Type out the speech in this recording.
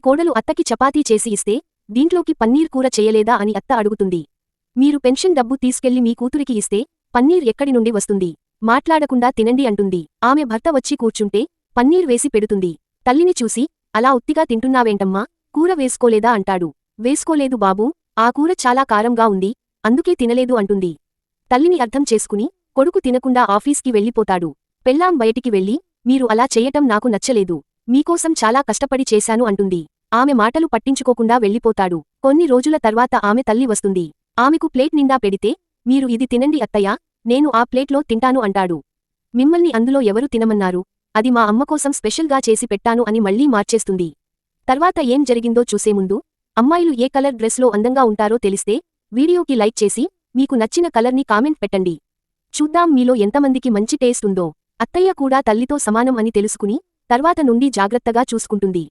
కోడలు అత్తకి చపాతీ చేసి ఇస్తే దీంట్లోకి పన్నీర్ కూర చేయలేదా అని అత్త అడుగుతుంది. మీరు పెన్షన్ డబ్బు తీసుకెళ్లి మీ కూతురికి ఇస్తే పన్నీర్ ఎక్కడి నుండి వస్తుంది? మాట్లాడకుండా తినండి అంటుంది. ఆమె భర్త వచ్చి కూర్చుంటే పన్నీర్ వేసి పెడుతుంది. తల్లిని చూసి, అలా ఉత్తిగా తింటున్నావేంటమ్మా, కూర వేసుకోలేదా అంటాడు. వేసుకోలేదు బాబూ, ఆ కూర చాలా కారంగా ఉంది, అందుకే తినలేదు అంటుంది. తల్లిని అర్థం చేసుకుని కొడుకు తినకుండా ఆఫీస్కి వెళ్ళిపోతాడు. పెళ్ళాం బయటికి వెళ్ళి, మీరు అలా చెయ్యటం నాకు నచ్చలేదు, మీకోసం చాలా కష్టపడి చేశాను అంటుంది. ఆమె మాటలు పట్టించుకోకుండా వెళ్ళిపోతాడు. కొన్ని రోజుల తర్వాత ఆమె తల్లి వస్తుంది. ఆమెకు ప్లేట్ నిండా పెడితే, మీరు ఇది తినండి అత్తయ్యా, నేను ఆ ప్లేట్లో తింటాను అంటాడు. మిమ్మల్ని అందులో ఎవరు తినమన్నారు? అది మా అమ్మకోసం స్పెషల్గా చేసి పెట్టాను అని మళ్లీ మార్చేస్తుంది. తర్వాత ఏం జరిగిందో చూసేముందు, అమ్మాయిలు ఏ కలర్ డ్రెస్లో అందంగా ఉంటారో తెలిస్తే వీడియోకి లైక్ చేసి మీకు నచ్చిన కలర్ని కామెంట్ పెట్టండి. చూద్దాం మీలో ఎంతమందికి మంచి టేస్ట్ ఉందో. అత్తయ్య కూడా తల్లితో సమానం అని తెలుసుకుని తర్వాత నుండి జాగ్రత్తగా చూసుకుంటుంది.